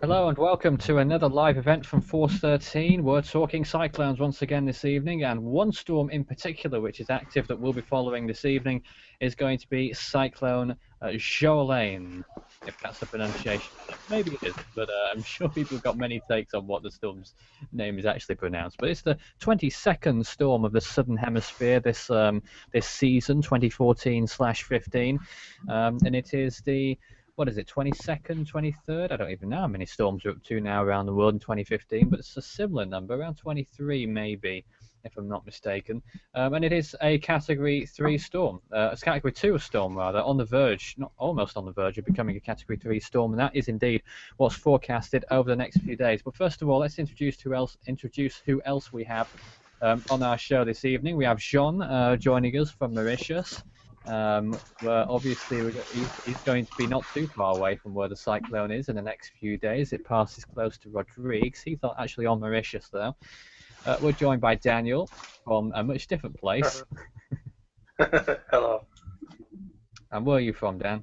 Hello and welcome to another live event from Force 13. We're talking cyclones once again this evening, and one storm in particular which is active that we'll be following this evening is going to be Cyclone Joalane, if that's the pronunciation. Maybe it is, but I'm sure people have got many takes on what the storm's name is actually pronounced. But it's the 22nd storm of the Southern Hemisphere this season, 2014/15, and it is the what is it, 22nd, 23rd? I don't even know how many storms are up to now around the world in 2015, but it's a similar number, around 23 maybe, if I'm not mistaken. And it is a Category 3 storm, a Category 2 storm rather, on the verge, not almost on the verge of becoming a Category 3 storm, and that is indeed what's forecasted over the next few days. But first of all, let's introduce who else we have on our show this evening. We have Jean joining us from Mauritius. Where obviously he's going to be not too far away from where the cyclone is in the next few days. It passes close to Rodrigues. He's not actually on Mauritius though. We're joined by Daniel from a much different place. Hello. And where are you from, Dan?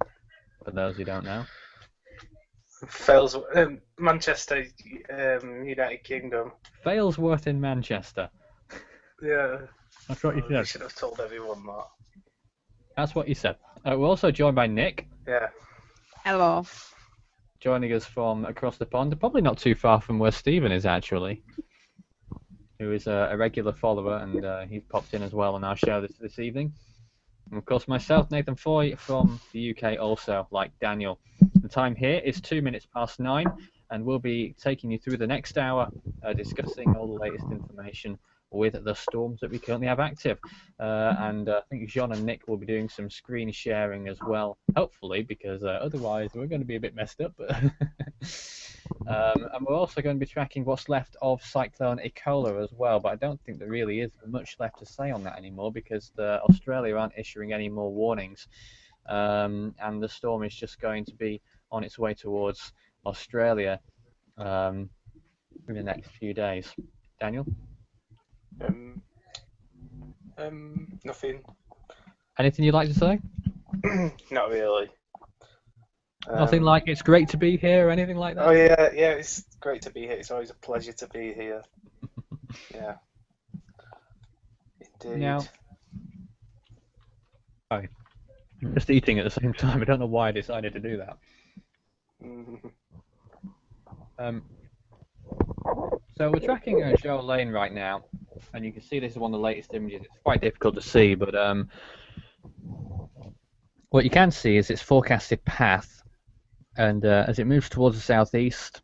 For those who don't know. Manchester, United Kingdom. Failsworth in Manchester. Yeah. That's what you You said. should have told everyone that. That's what you said. We're also joined by Nick, Yeah. Hello. joining us from across the pond. Probably not too far from where Stephen is actually, who is a regular follower, and he's popped in as well on our show this evening. And of course, myself, Nathan Foy, from the UK, also, like Daniel. The time here is 2 minutes past 9, and we'll be taking you through the next hour, discussing all the latest information with the storms that we currently have active. And I think Jean and Nick will be doing some screen sharing as well, hopefully, because otherwise we're going to be a bit messed up. But and we're also going to be tracking what's left of Cyclone Ebola as well, but I don't think there really is much left to say on that anymore because Australia aren't issuing any more warnings, and the storm is just going to be on its way towards Australia in the next few days. Daniel? Nothing. Anything you'd like to say? Not really. Nothing like it's great to be here or anything like that? Oh yeah, it's great to be here. It's always a pleasure to be here. Yeah. Indeed. Now, sorry. I'm just eating at the same time. I don't know why I decided to do that. So we're tracking Joalane right now, and you can see this is one of the latest images. It's quite difficult to see, but what you can see is its forecasted path, and as it moves towards the southeast,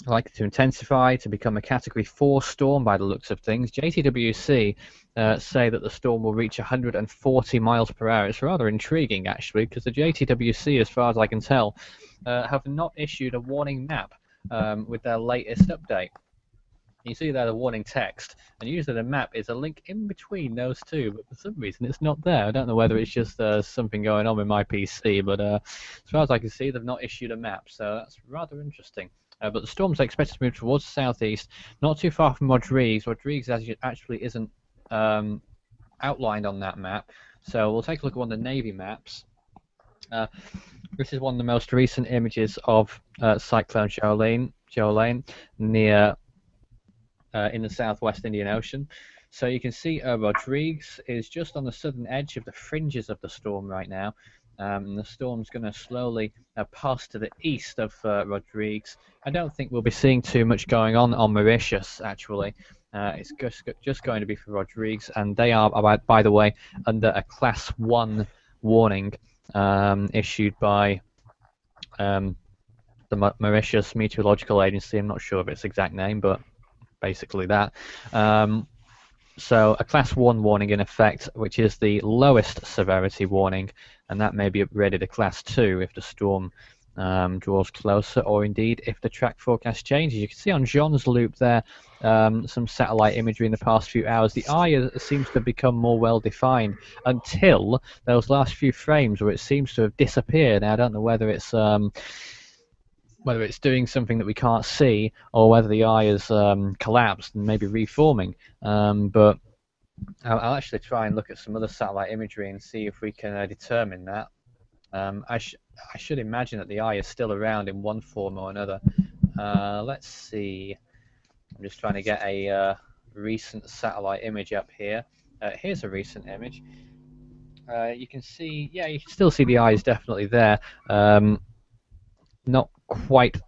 likely to intensify to become a Category 4 storm by the looks of things. JTWC say that the storm will reach 140 miles per hour. It's rather intriguing, actually, because the JTWC, as far as I can tell, have not issued a warning map with their latest update. You see there the warning text, and usually the map is a link in between those two, but for some reason it's not there. I don't know whether it's just something going on with my PC, but as far as I can see, they've not issued a map, so that's rather interesting. But the storm's expected to move towards the southeast, not too far from Rodrigues. Rodrigues actually isn't outlined on that map, so we'll take a look at one of the Navy maps. This is one of the most recent images of Cyclone Joalane near in the southwest Indian Ocean. So you can see Rodrigues is just on the southern edge of the fringes of the storm right now. And the storm's going to slowly pass to the east of Rodrigues. I don't think we'll be seeing too much going on Mauritius, actually. It's just going to be for Rodrigues, and they are, by the way, under a Class 1 warning issued by the Mauritius Meteorological Agency. I'm not sure of its exact name, but basically that. So a Class 1 warning in effect, which is the lowest severity warning, and that may be upgraded to Class 2 if the storm draws closer, or indeed if the track forecast changes. You can see on Jean's loop there some satellite imagery in the past few hours. The eye seems to have become more well defined until those last few frames where it seems to have disappeared. Now I don't know whether it's doing something that we can't see, or whether the eye is collapsed and maybe reforming. But I'll actually try and look at some other satellite imagery and see if we can determine that. I should imagine that the eye is still around in one form or another. Let's see. I'm just trying to get a recent satellite image up here. Here's a recent image. You can see, yeah, you can still see the eye is definitely there. Not quite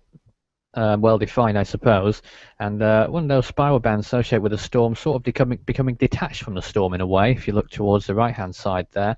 well defined, I suppose. And one of those spiral bands associated with the storm sort of becoming detached from the storm in a way, if you look towards the right-hand side there.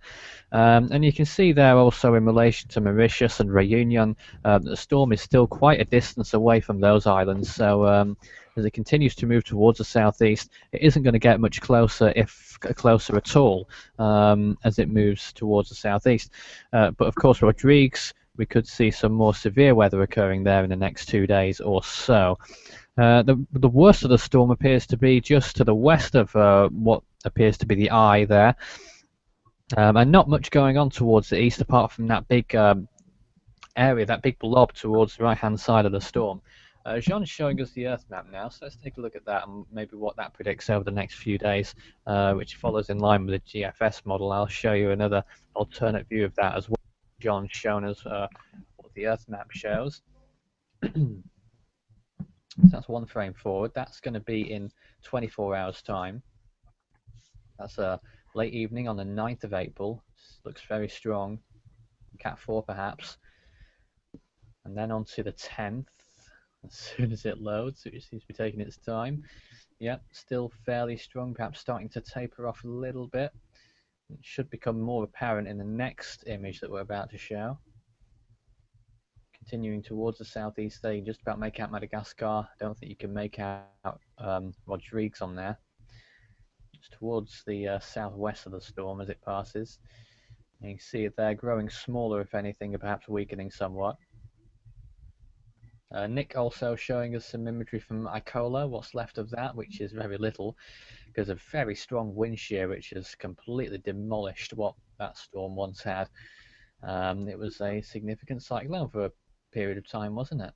And you can see there also in relation to Mauritius and Réunion, the storm is still quite a distance away from those islands. So as it continues to move towards the southeast, it isn't going to get much closer, if closer at all, as it moves towards the southeast. But of course, Rodrigues, we could see some more severe weather occurring there in the next 2 days or so. The worst of the storm appears to be just to the west of what appears to be the eye there. And not much going on towards the east apart from that big area, that big blob towards the right-hand side of the storm. Jean's showing us the Earth map now, so let's take a look at that and maybe what that predicts over the next few days, which follows in line with the GFS model. I'll show you another alternate view of that as well. John's shown us what the Earth map shows. So that's one frame forward. That's going to be in 24 hours' time. That's late evening on the 9th of April. Looks very strong. Cat 4 perhaps. And then on to the 10th. As soon as it loads, it seems to be taking its time. Yep, still fairly strong, perhaps starting to taper off a little bit. It should become more apparent in the next image that we're about to show. Continuing towards the southeast there, you can just about make out Madagascar. I don't think you can make out Rodrigues on there. It's towards the southwest of the storm as it passes. And you can see it there growing smaller, if anything, or perhaps weakening somewhat. Nick also showing us some imagery from Icola, what's left of that, which is very little, because of very strong wind shear, which has completely demolished what that storm once had. It was a significant cyclone for a period of time, wasn't it?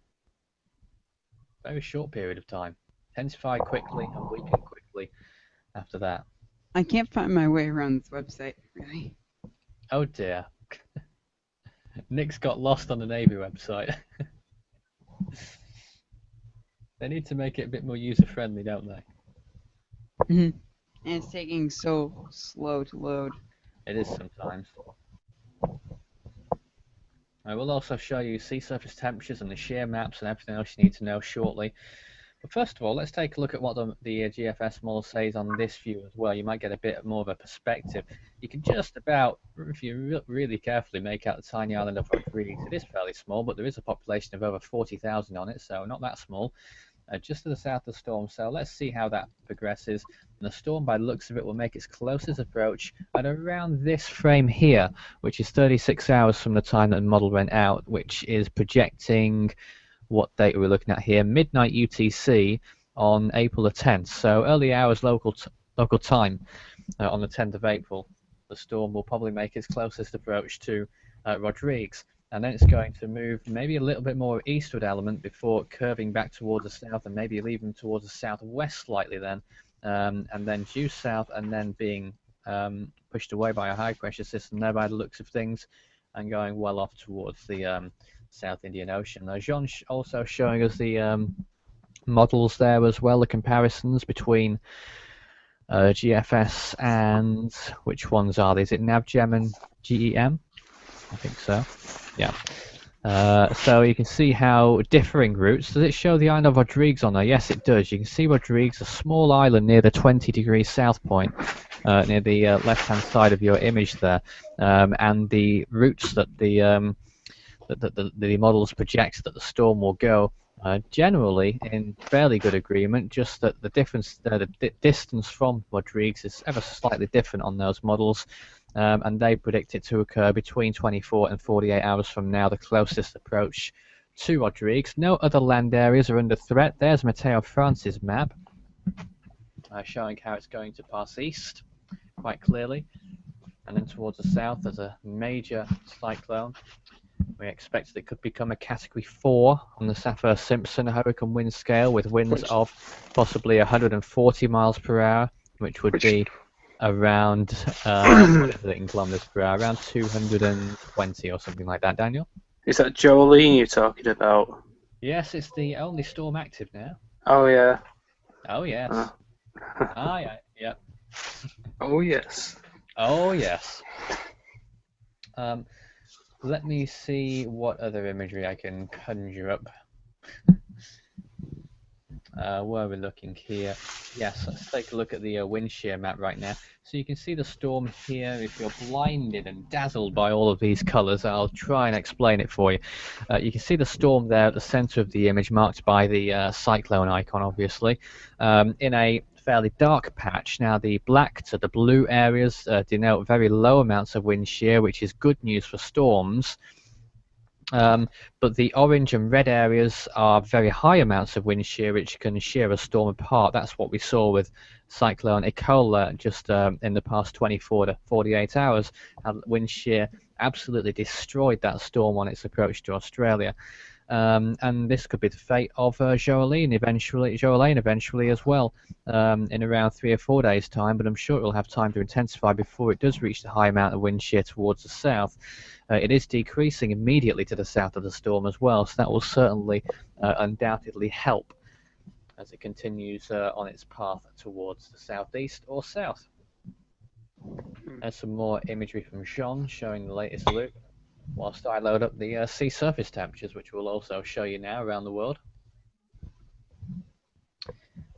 Very short period of time. Intensified quickly and weakened quickly after that. I can't find my way around this website, really. Oh dear. Nick's got lost on the Navy website. They need to make it a bit more user-friendly, don't they? And it's taking so slow to load. It is sometimes. I will also show you sea surface temperatures and the shear maps and everything else you need to know shortly. But first of all, let's take a look at what the GFS model says on this view as well. You might get a bit more of a perspective. You can just about, if you look really carefully, make out the tiny island of Rodrigues. It is fairly small, but there is a population of over 40,000 on it, so not that small. Just to the south of the storm, so let's see how that progresses. And the storm, by the looks of it, will make its closest approach at around this frame here, which is 36 hours from the time that the model went out, which is projecting, what date are we looking at here? Midnight UTC on April the 10th. So early hours local time on the 10th of April. The storm will probably make its closest approach to Rodrigues. And then it's going to move maybe a little bit more eastward element before curving back towards the south and maybe even towards the southwest slightly then. And then due south and then being pushed away by a high pressure system there by the looks of things and going well off towards the South Indian Ocean. Now, Jean's also showing us the models there as well, the comparisons between GFS and which ones are they? Is it NavGem and GEM? I think so. Yeah. So you can see how differing routes. Does it show the island of Rodrigues on there? Yes, it does. You can see Rodrigues, a small island near the 20° south point, near the left-hand side of your image there, and the routes that the models project that the storm will go. Generally in fairly good agreement, just that the difference, the distance from Rodrigues is ever slightly different on those models, and they predict it to occur between 24 and 48 hours from now, the closest approach to Rodrigues. No other land areas are under threat. There's Matteo France's map, showing how it's going to pass east quite clearly, and then towards the south there's a major cyclone. We expect that it could become a Category 4 on the Saffir-Simpson hurricane wind scale with winds of possibly 140 miles per hour, which would be around what is it in kilometers per hour? Around 220 or something like that. Daniel? Is that Joalane you're talking about? Yes, it's the only storm active now. Oh yeah. Oh yes. Ah. Ah yeah. Yep. Oh yes. Oh yes. Let me see what other imagery I can conjure up. Where are we looking here? Yes, let's take a look at the wind shear map right now. So you can see the storm here. If you're blinded and dazzled by all of these colours, I'll try and explain it for you. You can see the storm there at the centre of the image, marked by the cyclone icon, obviously, in a fairly dark patch. Now, the black to the blue areas denote very low amounts of wind shear, which is good news for storms. But the orange and red areas are very high amounts of wind shear, which can shear a storm apart. That's what we saw with Cyclone Joalane just in the past 24 to 48 hours. Wind shear absolutely destroyed that storm on its approach to Australia. And this could be the fate of Joalane eventually as well, in around 3 or 4 days' time. But I'm sure it will have time to intensify before it does reach the high amount of wind shear towards the south. It is decreasing immediately to the south of the storm as well, so that will certainly undoubtedly help as it continues on its path towards the southeast or south. There's some more imagery from Jean showing the latest look, whilst I load up the sea surface temperatures, which we'll also show you now around the world.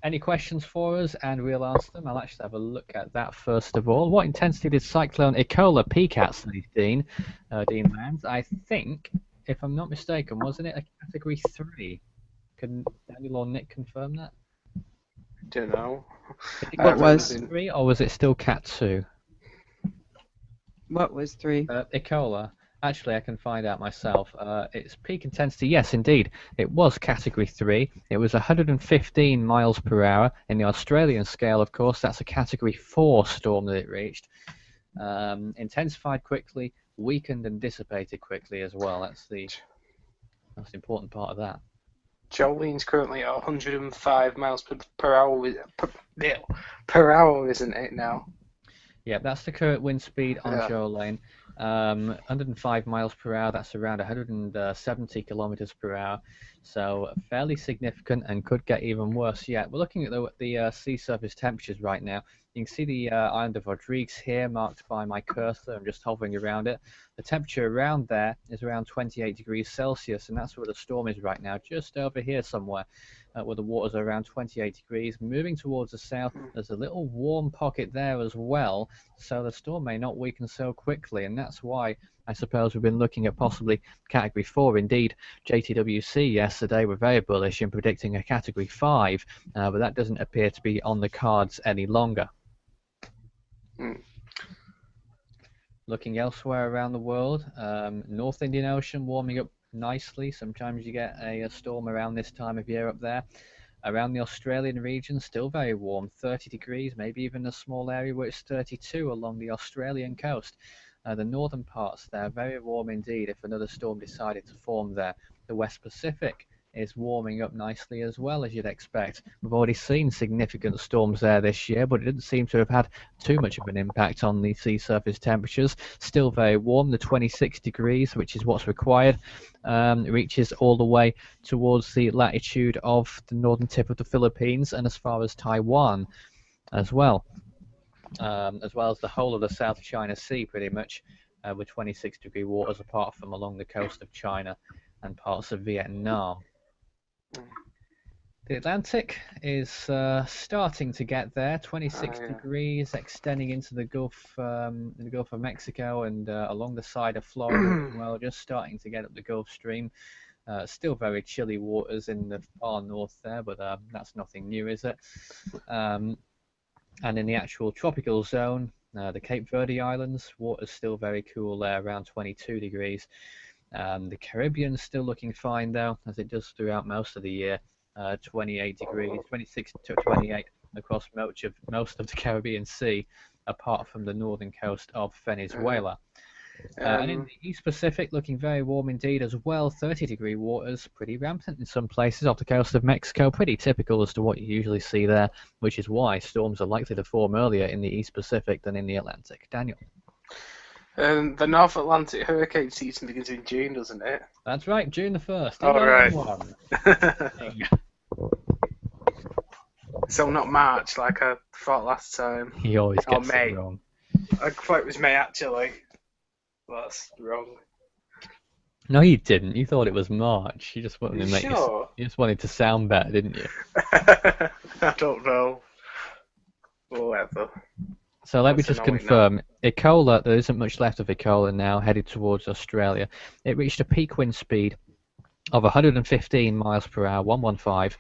Any questions for us, and we'll answer them. I'll actually have a look at that first of all. What intensity did Cyclone Joalane peak at, says Dean Lands? I think, if I'm not mistaken, wasn't it a category 3? Can Daniel or Nick confirm that? Don't know. What was 3, or was it still Cat 2? What was 3? Joalane. Actually, I can find out myself. Its peak intensity, yes, indeed, it was Category 3. It was 115 miles per hour. In the Australian scale, of course, that's a Category 4 storm that it reached. Intensified quickly, weakened and dissipated quickly as well. That's the most important part of that. Jolane's currently at 105 miles per hour, per hour, isn't it now? Yeah, that's the current wind speed on Yeah. Joalane. 105 miles per hour, that's around 170 kilometers per hour. So fairly significant and could get even worse yet. We're looking at the sea surface temperatures right now. You can see the island of Rodrigues here marked by my cursor. I'm just hovering around it. The temperature around there is around 28 degrees Celsius, and that's where the storm is right now, just over here somewhere, where the waters are around 28 degrees. Moving towards the south, there's a little warm pocket there as well, so the storm may not weaken so quickly, and that's why I suppose we've been looking at possibly Category 4. Indeed, JTWC yesterday were very bullish in predicting a Category 5, but that doesn't appear to be on the cards any longer. Looking elsewhere around the world, North Indian Ocean warming up nicely. Sometimes you get a storm around this time of year up there. Around the Australian region, still very warm, 30 degrees, maybe even a small area where it's 32 along the Australian coast. The northern parts there, very warm indeed if another storm decided to form there. The West Pacific is warming up nicely as well, as you'd expect. We've already seen significant storms there this year, but it didn't seem to have had too much of an impact on the sea surface temperatures. Still very warm, the 26 degrees, which is what's required, reaches all the way towards the latitude of the northern tip of the Philippines and as far as Taiwan as well as the whole of the South China Sea, pretty much, with 26-degree waters apart from along the coast of China and parts of Vietnam. The Atlantic is starting to get there, 26 degrees, extending into the Gulf of Mexico and along the side of Florida as well, just starting to get up the Gulf Stream. Still very chilly waters in the far north there, but that's nothing new, is it? And in the actual tropical zone, the Cape Verde Islands, water's still very cool there, around 22 degrees. The Caribbean's still looking fine though, as it does throughout most of the year. 28 degrees, 26 to 28 across most of the Caribbean Sea, apart from the northern coast of Venezuela. And in the East Pacific, looking very warm indeed as well. 30-degree waters, pretty rampant in some places off the coast of Mexico. Pretty typical as to what you usually see there, which is why storms are likely to form earlier in the East Pacific than in the Atlantic. Daniel. The North Atlantic hurricane season begins in June, doesn't it? That's right, June the 1st. All right. One. So not March, like I thought last time. He always Or gets May. it wrong. I thought it was May, actually. That's wrong. No, you didn't. You thought it was March. You just wanted to make Sure. you just wanted to sound better, didn't you? I don't know. Whatever. So let me That's just annoying confirm. Ebola, there isn't much left of Ebola now, headed towards Australia. It reached a peak wind speed of 115 miles per hour, 115,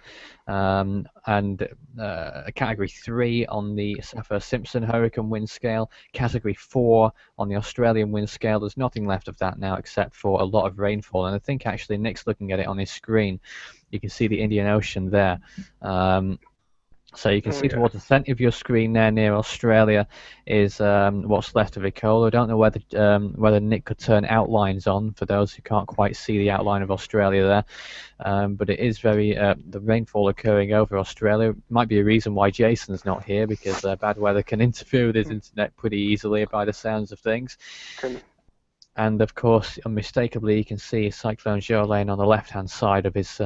and a Category 3 on the Saffir-Simpson hurricane wind scale, Category 4 on the Australian wind scale. There's nothing left of that now except for a lot of rainfall, and I think actually Nick's looking at it on his screen. You can see the Indian Ocean there. So you can see towards the centre of your screen there near Australia is what's left of Ebola. I don't know whether Nick could turn outlines on for those who can't quite see the outline of Australia there. But it is very the rainfall occurring over Australia. Might be a reason why Jason's not here, because bad weather can interfere with his internet pretty easily by the sounds of things. And of course, unmistakably, you can see Cyclone Joalane on the left-hand side of his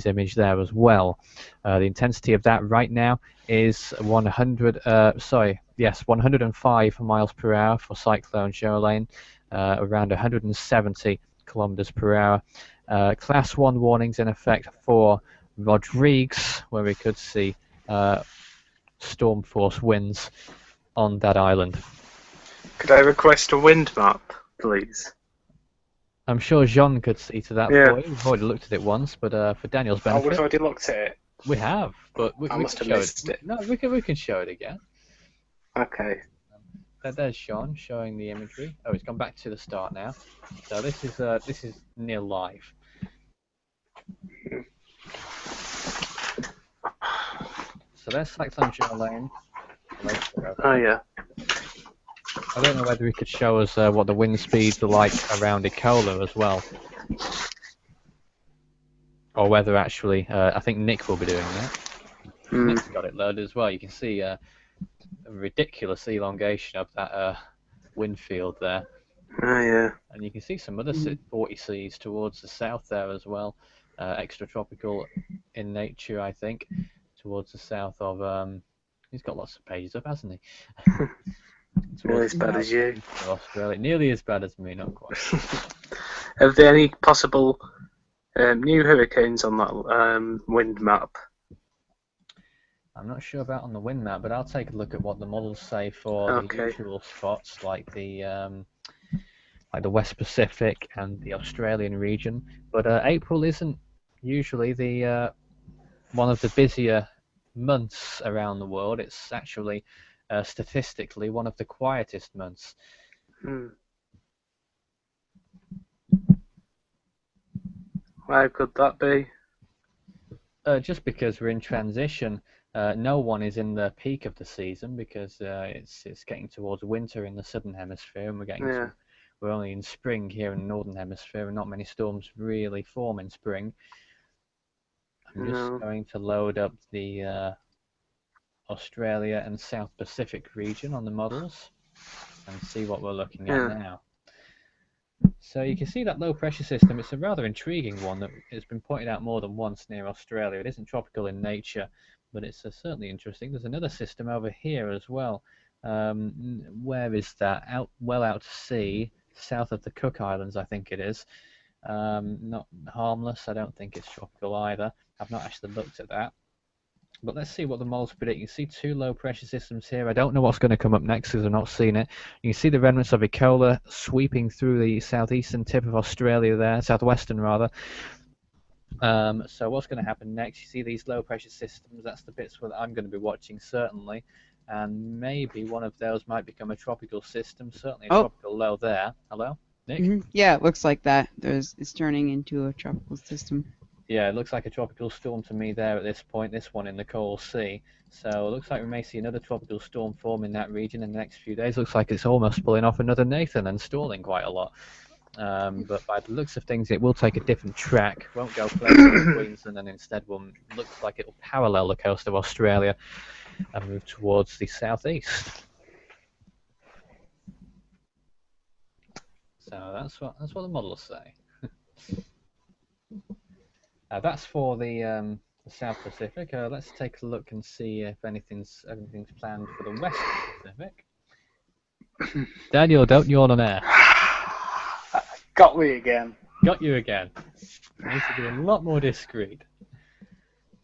image there as well. The intensity of that right now is 105 miles per hour for Cyclone Joalane, around 170 kilometers per hour. Class 1 warnings in effect for Rodrigues, where we could see storm force winds on that island. Could I request a wind map, please? I'm sure Jean could see to that Yeah. for you. We've already looked at it once, but for Daniel's Oh, we've benefit, already looked at it. we have. But we I must can have show missed it. No, we can show it again. Okay. There's Sean showing the imagery. Oh, it's gone back to the start now. So this is near live. So there's Cyclone Joalane. Oh yeah. I don't know whether he could show us what the wind speeds are like around Ebola as well, or whether actually I think Nick will be doing that. Nick's got it loaded as well. You can see a ridiculous elongation of that wind field there. Oh yeah. And you can see some other vortices towards the south there as well. Extratropical in nature, I think, towards the south of. He's got lots of pages up, hasn't he? Nearly as bad as you. Australia. Nearly as bad as me, not quite. Have there any possible new hurricanes on that wind map? I'm not sure about on the wind map, but I'll take a look at what the models say for the usual spots, like the West Pacific and the Australian region. But April isn't usually the one of the busier months around the world. It's actually statistically one of the quietest months. Why could that be? Just because we're in transition. No one is in the peak of the season because it's getting towards winter in the southern hemisphere, and we're only in spring here in the northern hemisphere, and not many storms really form in spring. I'm just going to load up the Australia and South Pacific region on the models and see what we're looking at now. So you can see that low pressure system. It's a rather intriguing one that has been pointed out more than once near Australia. It isn't tropical in nature, but it's certainly interesting. There's another system over here as well. Where is that? Well out to sea, south of the Cook Islands, I think it is. Not harmless. I don't think it's tropical either. I've not actually looked at that. But let's see what the models predict. You can see two low pressure systems here. I don't know what's going to come up next because I've not seen it. You can see the remnants of Ebola sweeping through the southeastern tip of Australia there, southwestern rather. So what's going to happen next? You see these low pressure systems. That's the bits that I'm going to be watching certainly. And maybe one of those might become a tropical system. Certainly a tropical low there. Hello, Nick? Yeah, it looks like that. It's turning into a tropical system. Yeah, it looks like a tropical storm to me there at this point, this one in the Coral Sea. So it looks like we may see another tropical storm form in that region in the next few days. Looks like it's almost pulling off another Nathan and stalling quite a lot. But by the looks of things, it will take a different track, won't go close to Queensland, and instead looks like it will parallel the coast of Australia and move towards the southeast. So that's what the models say. That's for the South Pacific. Let's take a look and see if anything's planned for the West Pacific. Daniel, don't yawn on air. Got me again. Got you again. Needs to be a lot more discreet.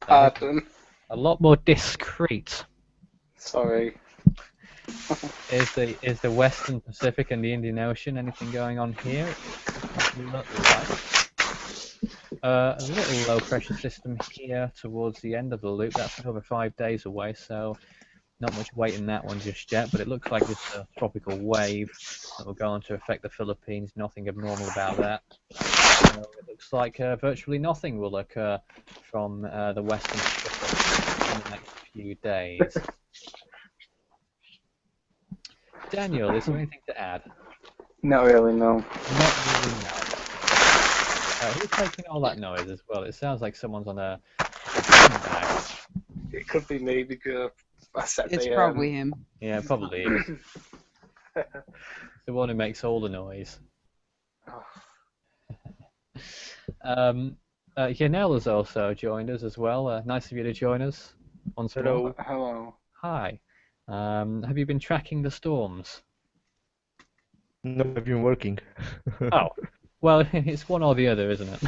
Pardon. A lot more discreet. Sorry. Is the Western Pacific and the Indian Ocean anything going on here? A little low pressure system here towards the end of the loop. That's another 5 days away, so not much weight in that one just yet. But it looks like it's a tropical wave that will go on to affect the Philippines. Nothing abnormal about that. So it looks like virtually nothing will occur from the Western Pacific in the next few days. Daniel, is there anything to add? Not really, no. Not really, no. Who's making all that noise as well? It sounds like someone's on a bag. It could be me because I set It's the. probably him. Yeah, probably is. The one who makes all the noise. Yanel has also joined us as well. Nice of you to join us once more. Hello. Hi. Have you been tracking the storms? No, I've been working. Oh. Well, it's one or the other, isn't it?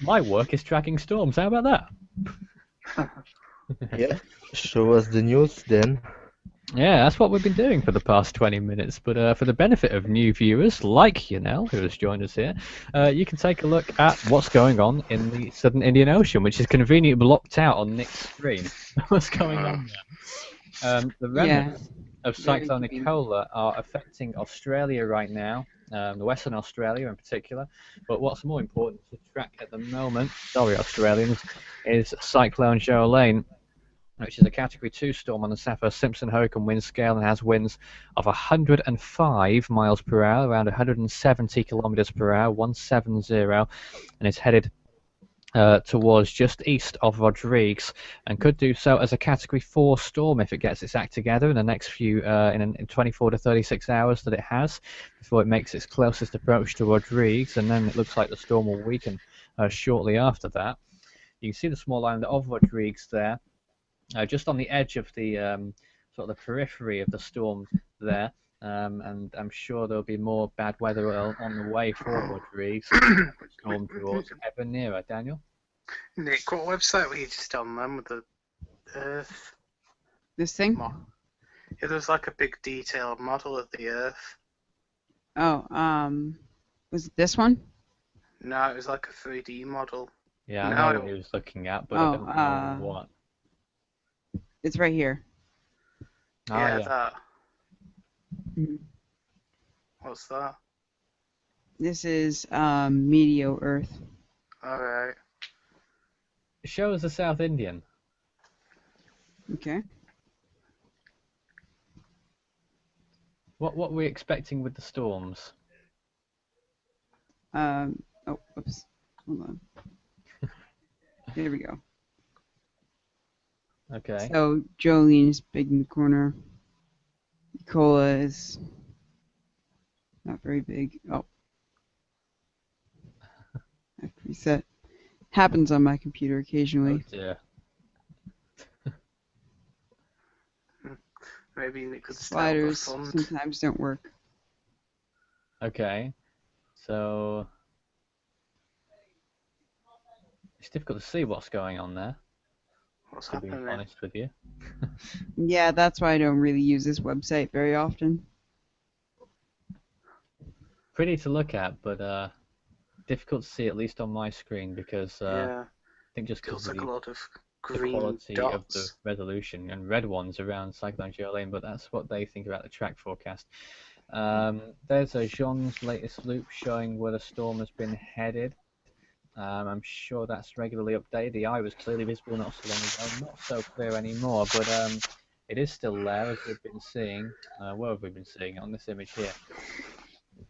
My work is tracking storms. How about that? Yeah, show us the news then. Yeah, that's what we've been doing for the past 20 minutes. But for the benefit of new viewers like Yanel, who has joined us here, you can take a look at what's going on in the Southern Indian Ocean, which is conveniently blocked out on Nick's screen. What's going on there? The remnants of Cyclone Joalane are affecting Australia right now, the Western Australia in particular. But what's more important to track at the moment, sorry Australians, is Cyclone Joalane, which is a Category 2 storm on the Saffir-Simpson hurricane wind scale and has winds of 105 miles per hour, around 170 kilometers per hour, 170, and is headed towards just east of Rodrigues, and could do so as a Category 4 storm if it gets its act together in the next few, in 24 to 36 hours that it has, before it makes its closest approach to Rodrigues, and then it looks like the storm will weaken shortly after that. You can see the small island of Rodrigues there, just on the edge of the sort of the periphery of the storm there, and I'm sure there'll be more bad weather on the way for Rodrigues. Storm draws ever nearer. Daniel? Nick, what website were you just on then with the Earth? This thing? Yeah, there's like a big detailed model of the Earth. Oh, was it this one? No, it was like a 3D model. Yeah, I know what he was looking at, but I don't know what. It's right here. Yeah, that. Mhm. What's that? This is Meteo Earth. Alright. Show us the South Indian. Okay. What were we expecting with the storms? Oh, oops. Hold on. There we go. Okay. So Joalane is big in the corner. Cola is not very big. Oh. I preset. Happens on my computer occasionally. Oh dear. Maybe Nick could Sliders sometimes don't work. Okay. So it's difficult to see what's going on there. What's To be happening? honest with you. Yeah, that's why I don't really use this website very often. Pretty to look at, but difficult to see, at least on my screen, because Yeah. I think just because Feels of like a lot of the green quality dots. of the resolution and red ones around Cyclone Joalane, but that's what they think about the track forecast. There's a Jean's latest loop showing where the storm has been headed. I'm sure that's regularly updated. The eye was clearly visible not so long ago, not so clear anymore, but it is still there as we've been seeing. Where have we been seeing it? On this image here.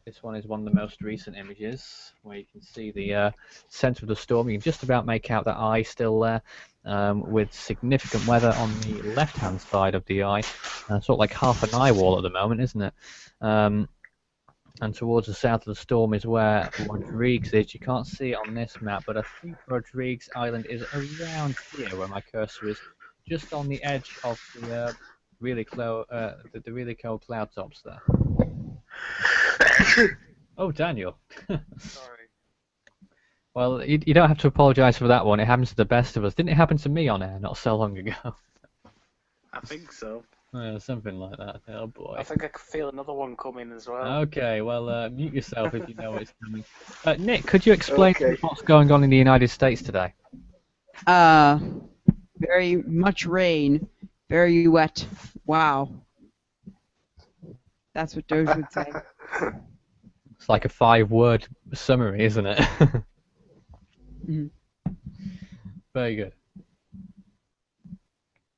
This one is one of the most recent images where you can see the centre of the storm. You can just about make out that eye still there, with significant weather on the left-hand side of the eye. Sort of like half an eye wall at the moment, isn't it? And towards the south of the storm is where Rodrigues is. You can't see it on this map, but I think Rodrigues Island is around here where my cursor is, just on the edge of the really cold cloud tops there. Oh, Daniel. Sorry. Well, you don't have to apologise for that one. It happens to the best of us. Didn't it happen to me on air not so long ago? I think so. Something like that. Oh boy. I think I could feel another one coming as well. Okay, well, mute yourself if you know it's coming. Nick, could you explain what's going on in the United States today? Very much rain, very wet. Wow. That's what Doge would say. It's like a 5-word summary, isn't it? Mhm. Very good.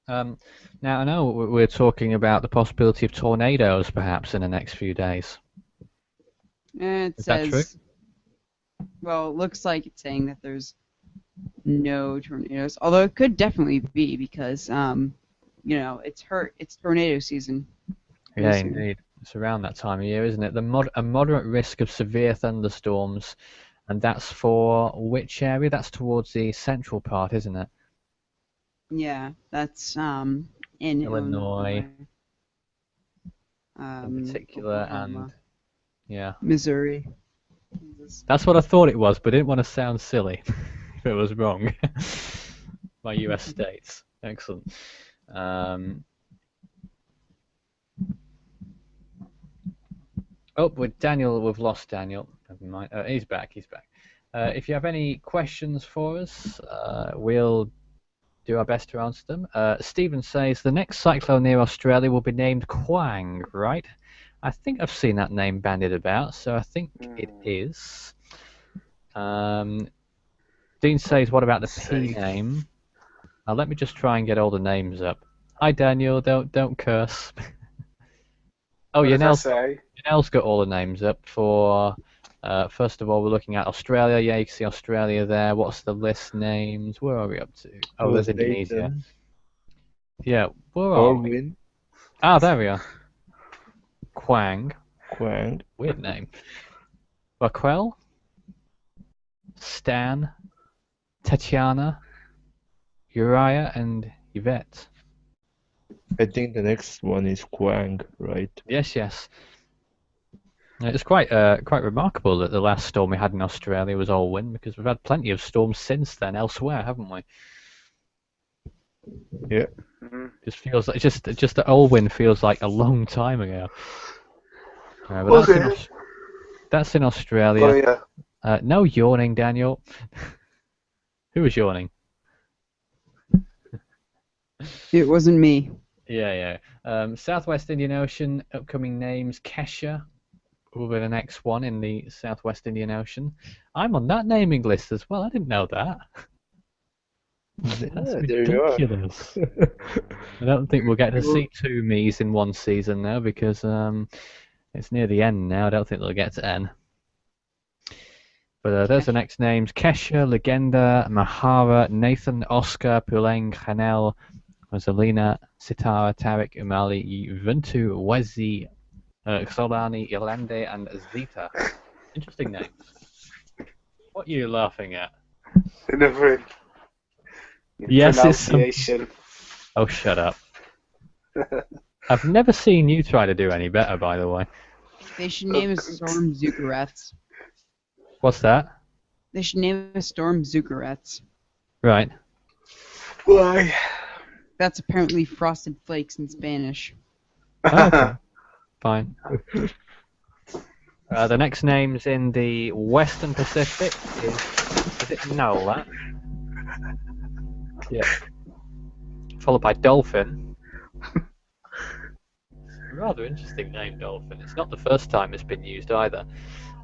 Now, I know we're talking about the possibility of tornadoes, perhaps, in the next few days. It Is that says, well, it looks like it's saying that there's no tornadoes, although it could definitely be because, you know, it's tornado season. Yeah, soon. indeed. It's around that time of year, isn't it? A moderate risk of severe thunderstorms, and that's for which area? That's towards the central part, isn't it? Yeah, that's in Illinois, in particular, Oklahoma, and yeah. Missouri. That's what I thought it was, but I didn't want to sound silly if it was wrong. My US states. Excellent. Oh, with Daniel, we've lost Daniel. Never mind. He's back. He's back. If you have any questions for us, we'll do our best to answer them. Stephen says the next cyclone near Australia will be named Quang, right? I think I've seen that name bandied about, so I think it is. Dean says, what about the P name? Let me just try and get all the names up. Hi, Daniel. Don't curse. Oh, Yanel's got all the names up for. First of all, we're looking at Australia. Yeah, you can see Australia there. What's the list names? Where are we up to? Oh, there's Indonesia. Yeah, where are we? Ah, there we are. Quang. Weird name. Raquel. Stan. Tatiana. Uriah and Yvette. I think the next one is Quang, right? Yes. It's quite remarkable that the last storm we had in Australia was all wind, because we've had plenty of storms since then elsewhere, haven't we? Yeah. Just feels like just the all wind feels like a long time ago. But that's in Australia. Oh, yeah. No yawning, Daniel. Who was yawning? It wasn't me. Yeah. Southwest Indian Ocean, upcoming names, Kesha will be the next one in the Southwest Indian Ocean. I'm on that naming list as well. I didn't know that. That's ridiculous. I don't think we'll get to see 2 me's in one season now, because it's near the end now. I don't think they'll get to N. But there's the next names: Kesha, Legenda, Mahara, Nathan, Oscar, Puleng, Chanel, Rosalina, Sitara, Tarek, Umali, Ventu, Wezi, Xolani, Yolande, and Zita. Interesting names. What are you laughing at? Yes, it's some... Oh, shut up. I've never seen you try to do any better, by the way. They should name a storm Zuckerets. What's that? They should name a storm Zuckerets. Right. Why? That's apparently frosted flakes in Spanish. Oh, okay. Fine. The next names in the Western Pacific is it Nola? Yeah. Followed by Dolphin. rather interesting name, Dolphin. It's not the first time it's been used either.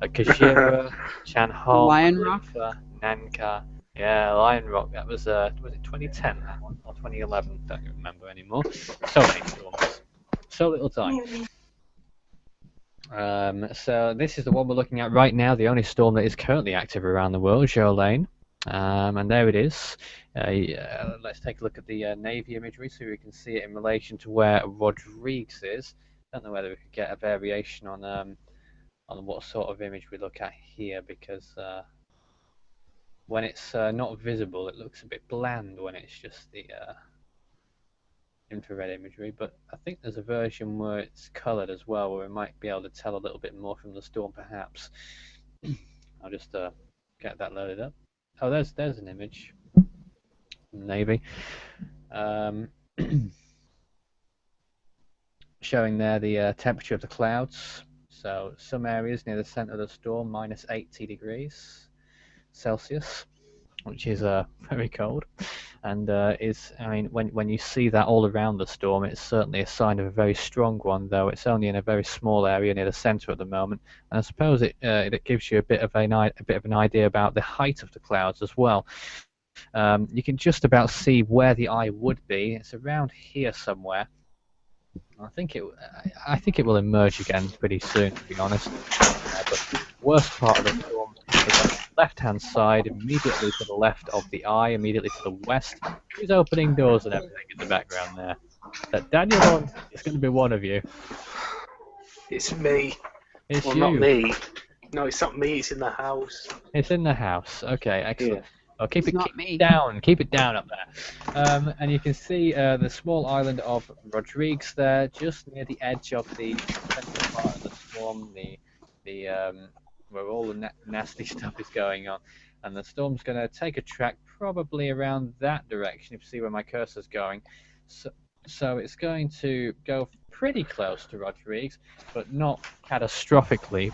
Kajira, Chanhol, Lion Rock? Lufa, Nanka. Yeah, Lion Rock. That was it 2010 that one or 2011? Don't remember anymore. So many storms, so little time. So this is the one we're looking at right now, the only storm that is currently active around the world, Joalane. And there it is. Let's take a look at the Navy imagery so we can see it in relation to where Rodrigues is. Don't know whether we could get a variation on what sort of image we look at here, because when it's not visible, it looks a bit bland when it's just the infrared imagery, but I think there's a version where it's coloured as well, where we might be able to tell a little bit more from the storm, perhaps. I'll just get that loaded up. Oh, there's an image from Navy, showing there the temperature of the clouds. So some areas near the centre of the storm, minus 80 degrees Celsius, which is very cold, and when you see that all around the storm, it's certainly a sign of a very strong one, though it's only in a very small area near the centre at the moment. And I suppose it gives you a bit of an idea about the height of the clouds as well. You can just about see where the eye would be. It's around here somewhere. I think it will emerge again pretty soon, to be honest. But the worst part of the storm is on the left-hand side, immediately to the left of the eye, immediately to the west. Who's opening doors and everything in the background there? That Daniel, it's going to be one of you. It's me. It's well, you. Not me. No, it's not me. It's in the house. It's in the house. Okay, excellent. Yeah. Oh, keep it down. Keep it down up there. And you can see the small island of Rodrigues there, just near the edge of the central part of the storm, where all the nasty stuff is going on. And the storm's going to take a track probably around that direction, if you see where my cursor's going. So it's going to go pretty close to Rodrigues, but not catastrophically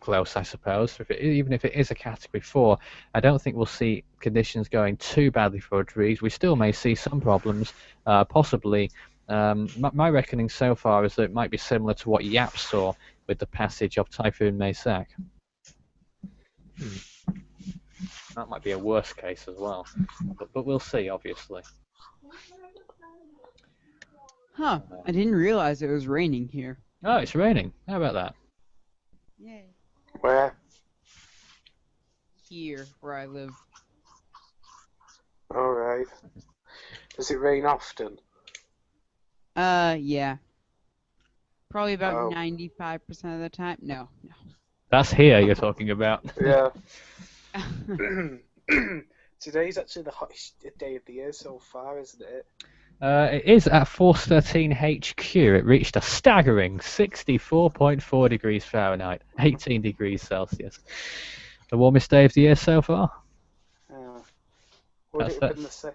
close, I suppose. Even if it is a Category 4, I don't think we'll see conditions going too badly for Rodrigues. We still may see some problems, possibly. My reckoning so far is that it might be similar to what Yap saw with the passage of Typhoon Maysak. That might be a worse case as well, but we'll see, obviously. Huh, I didn't realize it was raining here. Oh, it's raining. How about that? Yay. Where? Here, where I live. Alright. Does it rain often? Yeah. Probably about Oh. 95% of the time. No. That's here you're talking about. Yeah. Today's actually the hottest day of the year so far, isn't it? It is at Force 13 HQ. It reached a staggering 64.4 degrees Fahrenheit, 18 degrees Celsius. The warmest day of the year so far. Would it have been the same?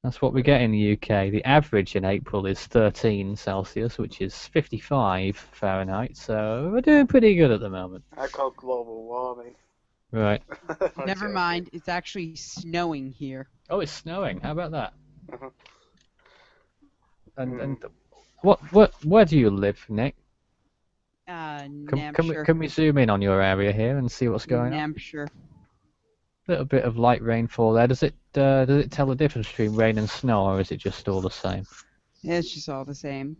That's what we get in the UK. The average in April is 13 Celsius, which is 55 Fahrenheit. So we're doing pretty good at the moment. I call global warming. Right. Never mind, it's actually snowing here. Oh, it's snowing. How about that? Uh-huh. And where do you live, Nick? Hampshire. Can we zoom in on your area here and see what's going on? Hampshire. A little bit of light rainfall there. Does it tell the difference between rain and snow, or is it just all the same? Yeah, it's just all the same.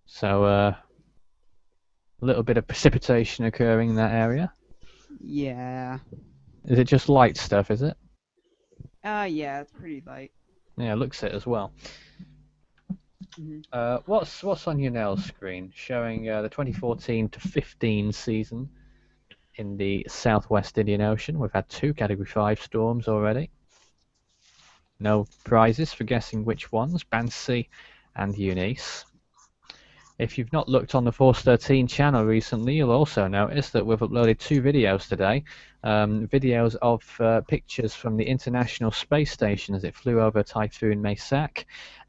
So a little bit of precipitation occurring in that area. Yeah. Is it just light stuff? Is it? Yeah, it's pretty light. Yeah, it looks it as well. Mm-hmm. What's on your nail screen? Showing the 2014 to 15 season in the southwest Indian Ocean. We've had 2 Category 5 storms already. No prizes for guessing which ones, Bansi and Eunice. If you've not looked on the Force 13 channel recently, you'll also notice that we've uploaded 2 videos today. Videos of pictures from the International Space Station as it flew over Typhoon Maysak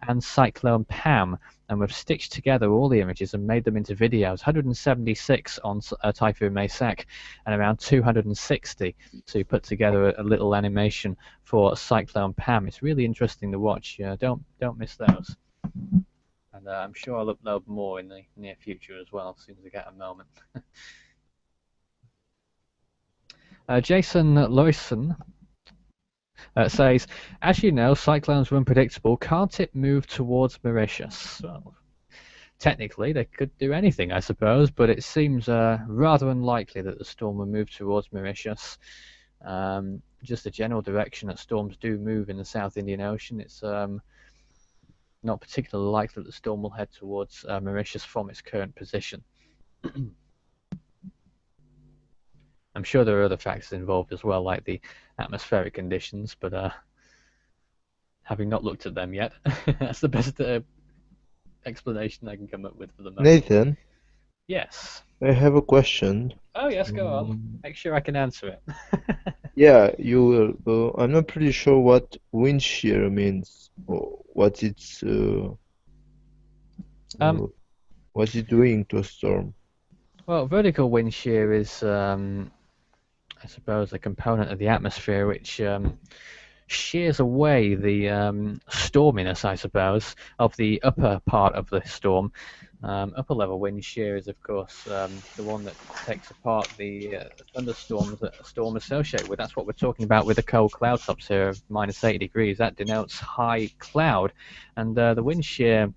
and Cyclone Pam. And we've stitched together all the images and made them into videos. 176 on Typhoon Maysak and around 260 to put together a little animation for Cyclone Pam. It's really interesting to watch. Don't miss those. And I'm sure I'll upload more in the near future as well, as soon as I get a moment. Jason Loyson says, as you know, cyclones are unpredictable. Can't it move towards Mauritius? Well, technically, they could do anything, I suppose, but it seems rather unlikely that the storm will move towards Mauritius. Just the general direction that storms do move in the South Indian Ocean, it's not particularly likely that the storm will head towards Mauritius from its current position. I'm sure there are other factors involved as well, like the atmospheric conditions, but having not looked at them yet, that's the best explanation I can come up with for the moment. Nathan, Yes. I have a question. Oh, yes, go on. Make sure I can answer it. Yeah, you will. I'm not pretty sure what wind shear means, or what it's what it's doing to a storm. Well, vertical wind shear is, I suppose, a component of the atmosphere which shears away the storminess, I suppose, of the upper part of the storm. Upper level wind shear is, of course, the one that takes apart the thunderstorms that a storm associated with. That's what we're talking about with the cold cloud tops here of -80 degrees. That denotes high cloud, and the wind shear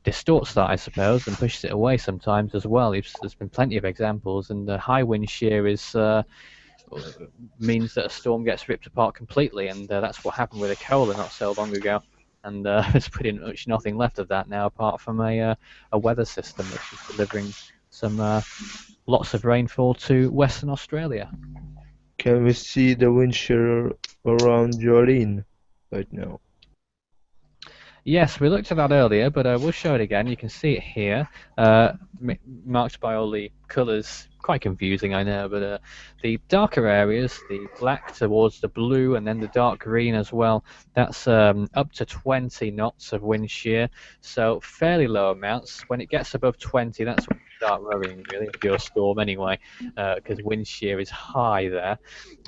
distorts that, I suppose, and pushes it away sometimes as well. There's been plenty of examples, and the high wind shear is means that a storm gets ripped apart completely, and that's what happened with a Kola not so long ago. And there's pretty much nothing left of that now, apart from a weather system which is delivering some lots of rainfall to Western Australia. Can we see the wind shear around Joalane right now? Yes, we looked at that earlier, but we'll show it again. You can see it here, marked by all the colours. Quite confusing, I know, but the darker areas, the black towards the blue, and then the dark green as well, that's up to 20 knots of wind shear, so fairly low amounts. When it gets above 20, that's when you start worrying, really, of your storm anyway, because wind shear is high there,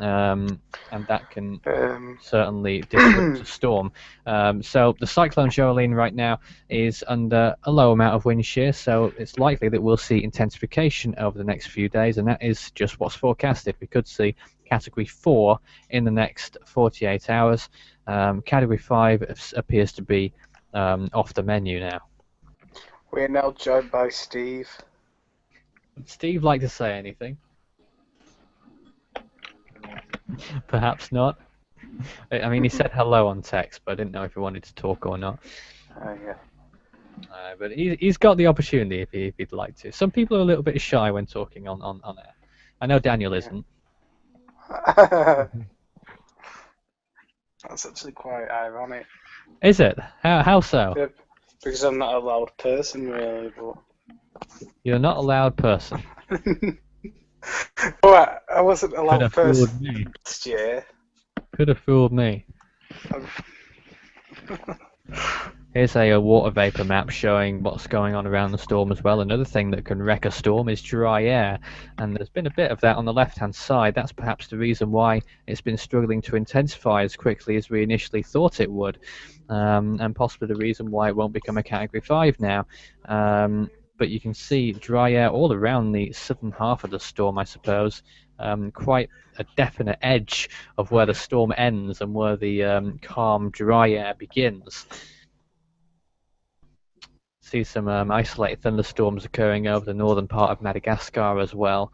and that can certainly disrupt a storm. So the Cyclone Joalane right now is under a low amount of wind shear, so it's likely that we'll see intensification over the next few days, and that is just what's forecasted. We could see Category 4 in the next 48 hours. Category 5 appears to be off the menu now. We're now joined by Steve. Would Steve like to say anything? Perhaps not. I mean, he said hello on text, but I didn't know if he wanted to talk or not. Yeah. But he's got the opportunity if he'd like to. Some people are a little bit shy when talking on air. I know Daniel isn't. That's actually quite ironic. Is it? How so? Yeah, because I'm not a loud person, really. But You're not a loud person. well, I wasn't a Could loud have person fooled me. last year. Could have fooled me. Here's a water vapor map showing what's going on around the storm as well. Another thing that can wreck a storm is dry air, and there's been a bit of that on the left-hand side. That's perhaps the reason why it's been struggling to intensify as quickly as we initially thought it would, and possibly the reason why it won't become a Category 5 now. But you can see dry air all around the southern half of the storm, I suppose. Quite a definite edge of where the storm ends and where the calm, dry air begins. See some isolated thunderstorms occurring over the northern part of Madagascar as well,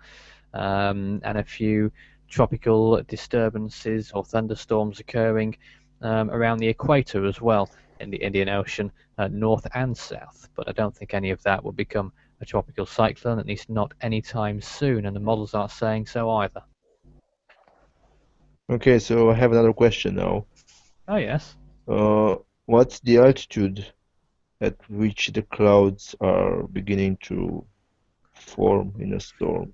and a few tropical disturbances or thunderstorms occurring around the equator as well in the Indian Ocean, north and south. But I don't think any of that will become a tropical cyclone, at least not anytime soon, and the models aren't saying so either. Okay, so I have another question now. Oh, yes. What's the altitude at which the clouds are beginning to form in a storm?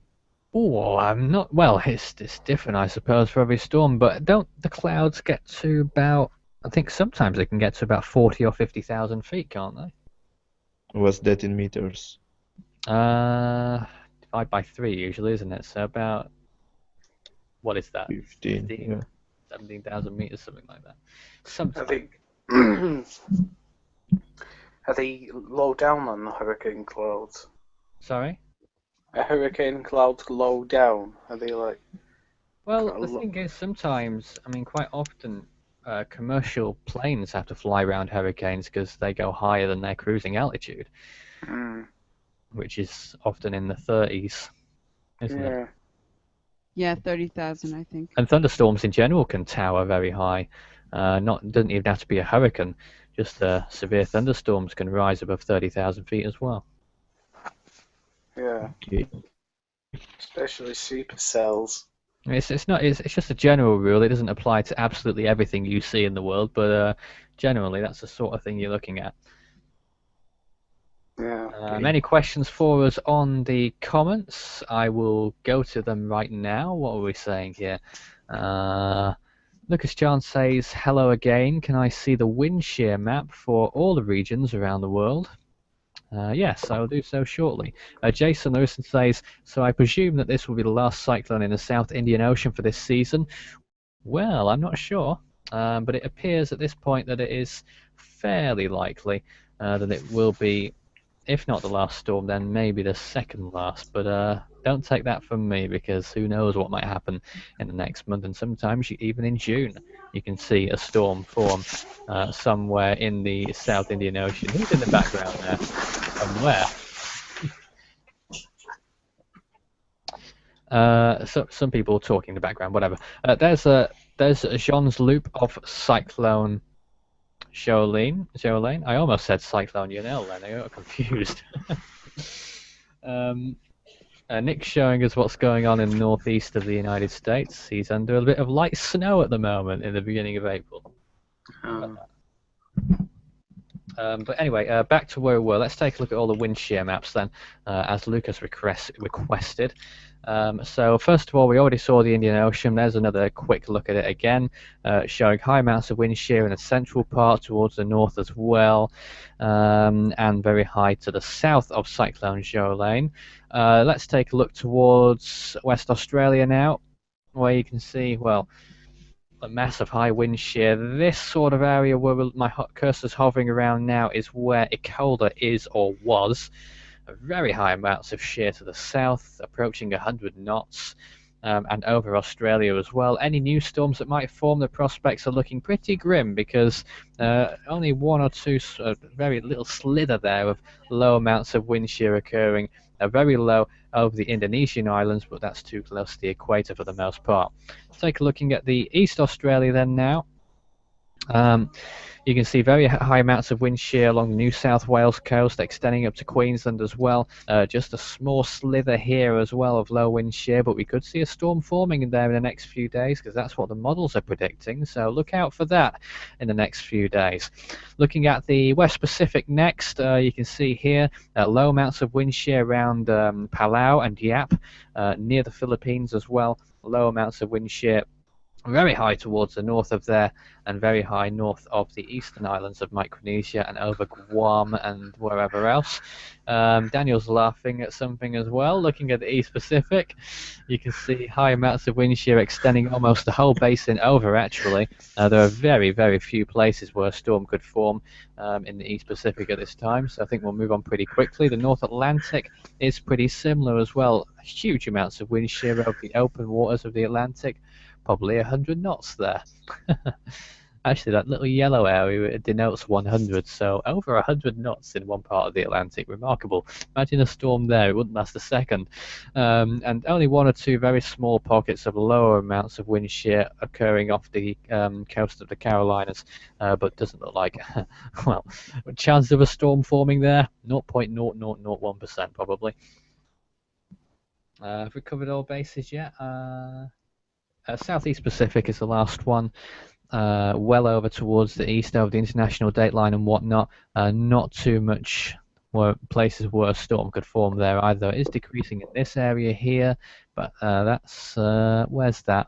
Oh, I'm not. Well, it's different, I suppose, for every storm. But don't the clouds get to about? I think sometimes they can get to about 40 or 50,000 feet, can't they? What's that in meters? Divide by 3 usually, isn't it? So about, what is that? 15, yeah. 17,000 meters, something like that. I Sometimes. think Are they low down on the hurricane clouds? Sorry? Are hurricane clouds low down? Are they like... Well, Quite a the lot. thing is, sometimes, I mean, quite often, commercial planes have to fly around hurricanes because they go higher than their cruising altitude, Mm, which is often in the 30s, isn't it? yeah. Yeah, 30,000, I think. And thunderstorms in general can tower very high. Doesn't even have to be a hurricane. Just severe thunderstorms can rise above 30,000 feet as well. Yeah. Okay. Especially supercells. It's just a general rule. It doesn't apply to absolutely everything you see in the world, but generally that's the sort of thing you're looking at. Yeah. Any questions for us on the comments? I will go to them right now. What are we saying here? Lucas John says, hello again. Can I see the wind shear map for all the regions around the world? Yes, I will do so shortly. Jason Lewison says, so I presume that this will be the last cyclone in the South Indian Ocean for this season. Well, I'm not sure, but it appears at this point that it is fairly likely that it will be, if not the last storm, then maybe the second last. But don't take that from me, because who knows what might happen in the next month, and sometimes even in June you can see a storm form somewhere in the South Indian Ocean. Who's in the background there? Somewhere. So some people talking in the background, whatever. There's Jean's loop of Cyclone Joalane. I almost said Cyclone Joalane then. I got confused. Nick's showing us what's going on in the northeast of the United States. He's under a bit of light snow at the moment in the beginning of April. But anyway, back to where we were. Let's take a look at all the wind shear maps then, as Lucas requested. So first of all, we already saw the Indian Ocean. There's another quick look at it again, showing high amounts of wind shear in the central part towards the north as well, and very high to the south of Cyclone Joalane. Let's take a look towards West Australia now, where you can see, well, a massive high wind shear. This sort of area where my cursor's hovering around now is where Ikola is or was. Very high amounts of shear to the south, approaching 100 knots, and over Australia as well. Any new storms that might form, the prospects are looking pretty grim, because only one or two, very little slither there of low amounts of wind shear occurring. Very low over the Indonesian islands, but that's too close to the equator for the most part. Take a looking at the East Australia then now. You can see very high amounts of wind shear along the New South Wales coast, extending up to Queensland as well. Just a small slither here as well of low wind shear, but we could see a storm forming in there in the next few days, because that's what the models are predicting. So look out for that in the next few days. Looking at the West Pacific next, you can see here low amounts of wind shear around Palau and Yap, near the Philippines as well. Low amounts of wind shear very high towards the north of there, and very high north of the eastern islands of Micronesia and over Guam and wherever else. Daniel's laughing at something as well. Looking at the East Pacific, you can see high amounts of wind shear extending almost the whole basin over, actually. There are very, very few places where a storm could form in the East Pacific at this time, so I think we'll move on pretty quickly. The North Atlantic is pretty similar as well. Huge amounts of wind shear over the open waters of the Atlantic. Probably 100 knots there. Actually, that little yellow area denotes 100, so over 100 knots in one part of the Atlantic. Remarkable. Imagine a storm there, it wouldn't last a second. And only one or two very small pockets of lower amounts of wind shear occurring off the coast of the Carolinas, but doesn't look like, well, chance of a storm forming there, 0.0001% probably. Have we covered all bases yet? Southeast Pacific is the last one, well over towards the east over the international dateline and whatnot. Not too much places where a storm could form there either. It is decreasing in this area here, but that's, where's that?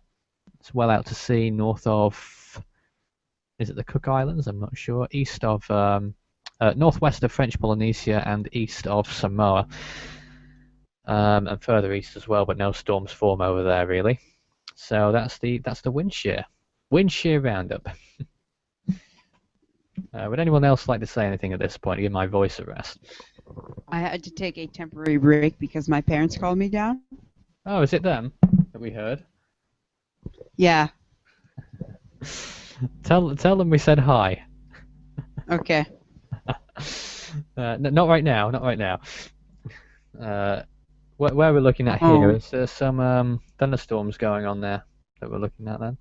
It's well out to sea, north of, is it the Cook Islands? I'm not sure. East of, northwest of French Polynesia and east of Samoa. And further east as well, but no storms form over there really. So that's the wind shear roundup. Would anyone else like to say anything at this point to give my voice a rest? I had to take a temporary break because my parents called me down. Oh, is it them that we heard? Yeah. Tell them we said hi. Okay. Not right now, not right now. Where we're looking at here, is there some thunderstorms going on there that we're looking at then?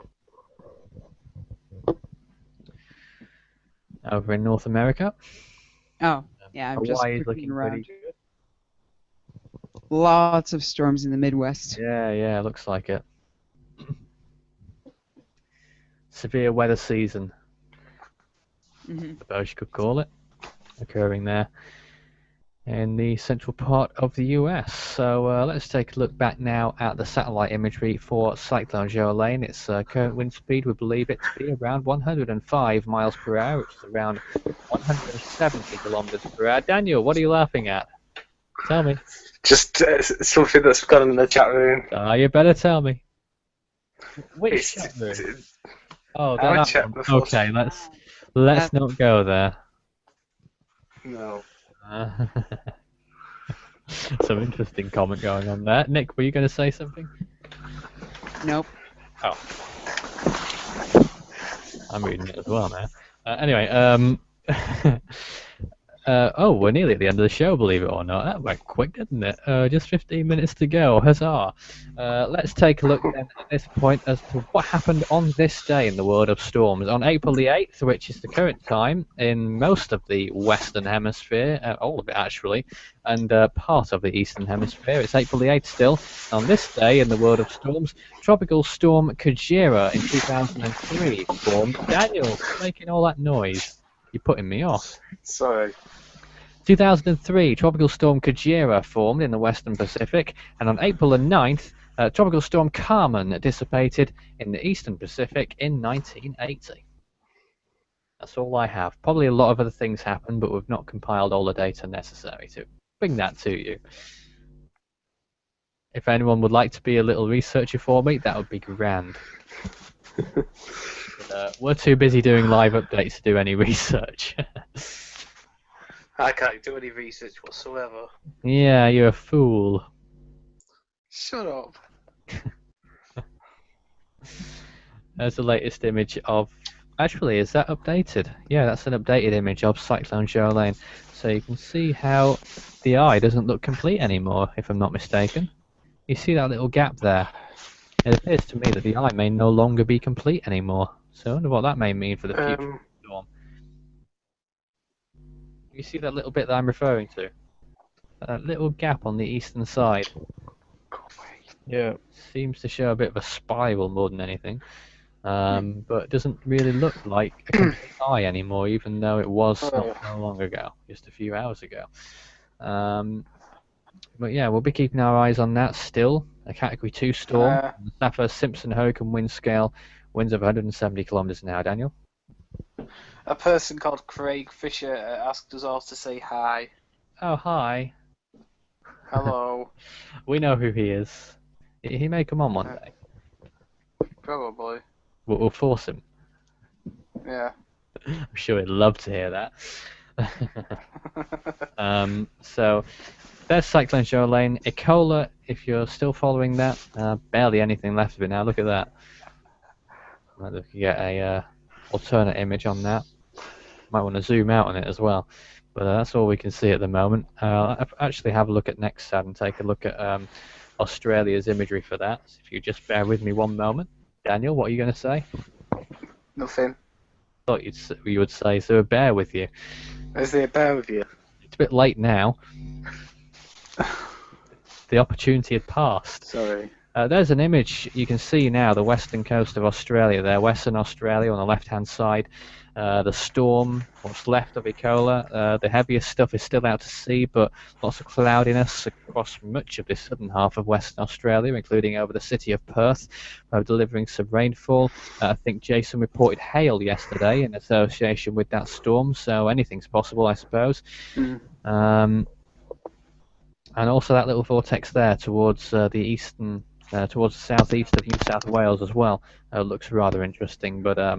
Over in North America? Oh, yeah. I'm just Hawaii's looking looking pretty around. good. Lots of storms in the Midwest. Yeah, looks like it. Severe weather season, Hmm. I suppose you could call it, occurring there in the central part of the US. So let's take a look back now at the satellite imagery for Cyclone Joalane. Its current wind speed, we believe it to be around 105 miles per hour, which is around 170 kilometers per hour. Daniel, what are you laughing at? Tell me. Just something that's gone in the chat room. You better tell me. Which It's- chat room? it's- Oh, I haven't that checked one. before. Okay, let's not go there. No. Some interesting comment going on there. Nick, were you going to say something? Nope. Oh. I'm reading it as well now. Anyway, we're nearly at the end of the show, believe it or not. That went quick, didn't it? Just 15 minutes to go. Huzzah! Let's take a look then at this point as to what happened on this day in the world of storms. On April the 8th, which is the current time in most of the Western Hemisphere, all of it actually, and part of the Eastern Hemisphere, it's April the 8th still. On this day in the world of storms, Tropical Storm Kajira in 2003 formed. Daniel, stop making all that noise. You're putting me off. Sorry. 2003, Tropical Storm Kajira formed in the Western Pacific, and on April the 9th, Tropical Storm Carmen dissipated in the Eastern Pacific in 1980. That's all I have. Probably a lot of other things happened, but we've not compiled all the data necessary to bring that to you. If anyone would like to be a little researcher for me, that would be grand. But, we're too busy doing live updates to do any research. I can't do any research whatsoever. Yeah, you're a fool. Shut up. There's the latest image of... Actually, is that updated? Yeah, that's an updated image of Cyclone Joalane. So you can see how the eye doesn't look complete anymore, if I'm not mistaken. You see that little gap there? It appears to me that the eye may no longer be complete anymore. So I wonder what that may mean for the future storm. You see that little bit that I'm referring to? That little gap on the eastern side. Yeah. Seems to show a bit of a spiral more than anything. But it doesn't really look like a complete eye anymore, even though it was not so long ago, just a few hours ago. But yeah, we'll be keeping our eyes on that still. A Category 2 storm. The Saffir-Simpson hurricane wind scale, winds of 170 kilometers an hour. Daniel? A person called Craig Fisher asked us all to say hi. Oh, hi. Hello. We know who he is. He may come on one day. Probably. We'll force him. Yeah. I'm sure he'd love to hear that. So there's Cyclone Joalane. Ebola, if you're still following that, barely anything left of it now. Look at that. Might look to get a alternate image on that. Might want to zoom out on it as well. But that's all we can see at the moment. I'll actually have a look at NextSat and take a look at Australia's imagery for that. So if you just bear with me one moment. Daniel, what are you going to say? Nothing. Thought you would say, so bear with you. Is there a bear with you? It's a bit late now. The opportunity had passed. Sorry. There's an image you can see now, the western coast of Australia there, Western Australia on the left-hand side. The storm, what's left of Ebola, the heaviest stuff is still out to sea, but lots of cloudiness across much of this southern half of Western Australia, including over the city of Perth, delivering some rainfall. I think Jason reported hail yesterday in association with that storm, so anything's possible, I suppose. And also that little vortex there towards the eastern towards the southeast of New South Wales as well. Looks rather interesting, but I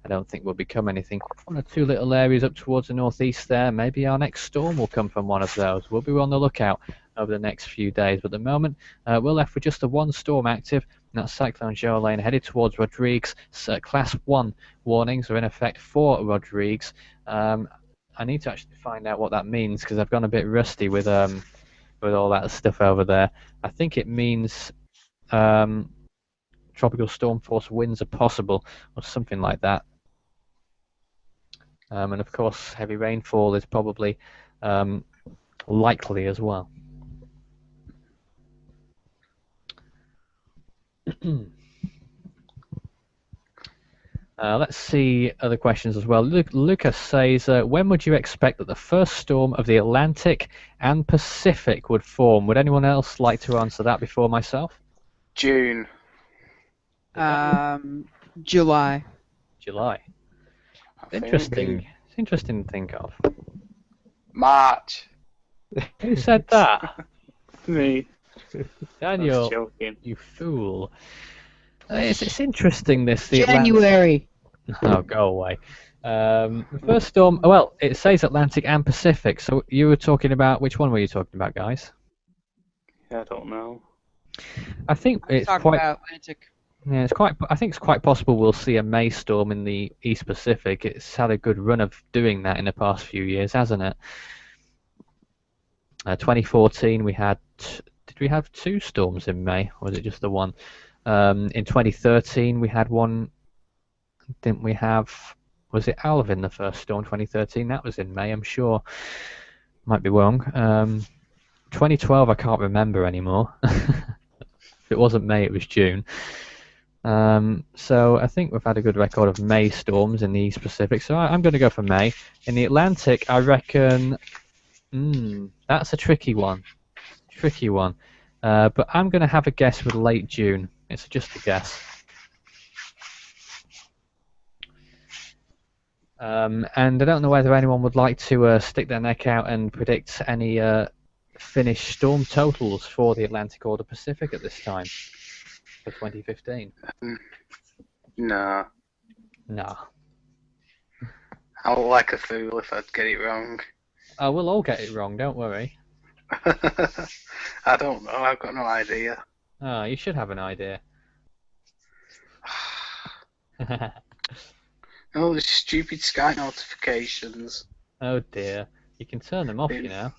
don't think will become anything. One or two little areas up towards the northeast there. Maybe our next storm will come from one of those. We'll be on the lookout over the next few days. But at the moment, we're left with just the one storm active, and that's Cyclone Joalane headed towards Rodrigues. Class 1 warnings are in effect for Rodrigues. I need to actually find out what that means because I've gone a bit rusty with all that stuff over there. I think it means tropical storm force winds are possible or something like that. And of course, heavy rainfall is probably likely as well. Let's see other questions as well. Lucas says, when would you expect that the first storm of the Atlantic and Pacific would form? Would anyone else like to answer that before myself? June. July. July. I think. Interesting. It's interesting to think of. March. Who said that? Me. Daniel, I was joking. you fool. It's interesting this. The January. Oh, go away. The first storm. Well, it says Atlantic and Pacific. So you were talking about which one were you talking about, guys? I don't know. I think it's Talk quite. about Atlantic. Yeah, it's quite. I think it's quite possible we'll see a May storm in the East Pacific. It's had a good run of doing that in the past few years, hasn't it? 2014 we had. Did we have 2 storms in May, or was it just the one? In 2013 we had one. Didn't we have? Was it Alvin the first storm? 2013. That was in May, I'm sure. Might be wrong. 2012 I can't remember anymore. If it wasn't May, it was June. So I think we've had a good record of May storms in the East Pacific. So I'm going to go for May. In the Atlantic, I reckon. That's a tricky one. But I'm going to have a guess with late June. It's just a guess. And I don't know whether anyone would like to stick their neck out and predict any finished storm totals for the Atlantic or the Pacific at this time for 2015. No. No. I look like a fool if I'd get it wrong. Oh, we'll all get it wrong, don't worry. I don't know. I've got no idea. Oh, you should have an idea. Oh, the stupid Sky notifications. Oh dear. You can turn them off, you know.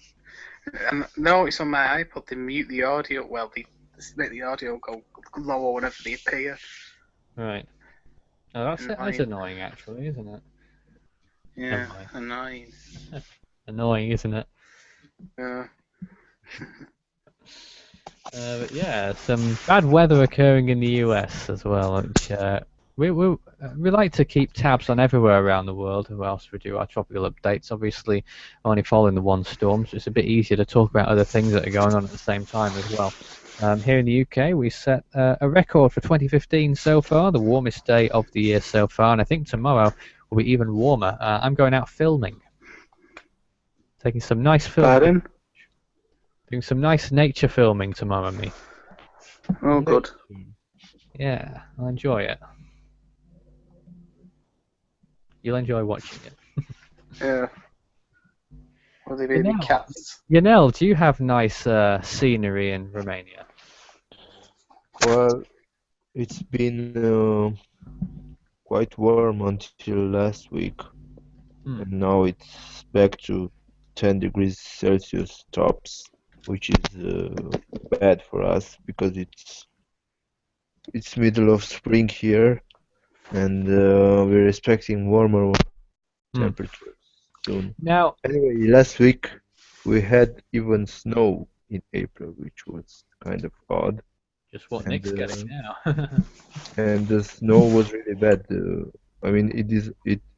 No, it's on my iPod. They mute the audio. Well, they make the audio go lower whenever they appear. Right. Oh, that's annoying, actually, isn't it? Yeah, Annoying. annoying. Annoying, isn't it? Yeah. But yeah, some bad weather occurring in the US as well, which we like to keep tabs on everywhere around the world. Who else we do our tropical updates? Obviously, only following the one storm, so it's a bit easier to talk about other things that are going on at the same time as well. Here in the UK, we set a record for 2015 so far, the warmest day of the year so far, and I think tomorrow will be even warmer. I'm going out filming, taking some nice filming. Pardon? Doing some nice nature filming tomorrow, me. Oh, good. Yeah, I'll enjoy it. You'll enjoy watching it. Yeah. Will they be the cats? Yanel, do you have nice scenery in Romania? Well, it's been quite warm until last week, and now it's back to 10 degrees Celsius tops, which is bad for us because it's middle of spring here, and we're expecting warmer temperatures soon. Now, anyway, last week we had even snow in April, which was kind of odd. Just what Nick's getting now. And the snow was really bad. I mean,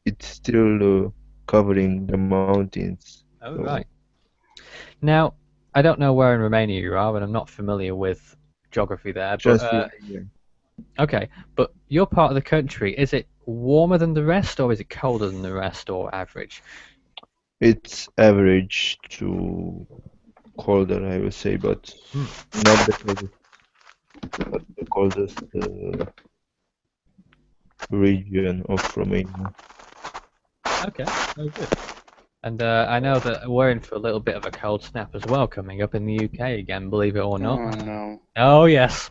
it's still covering the mountains. Oh, right. Now, I don't know where in Romania you are, and I'm not familiar with geography there. Just But, okay, but your part of the country, is it warmer than the rest, or is it colder than the rest, or average? It's average to colder, I would say, but not because That's the coldest region of Romania. Okay, very good. And I know that we're in for a little bit of a cold snap as well coming up in the UK again, believe it or not. Oh no. Oh yes.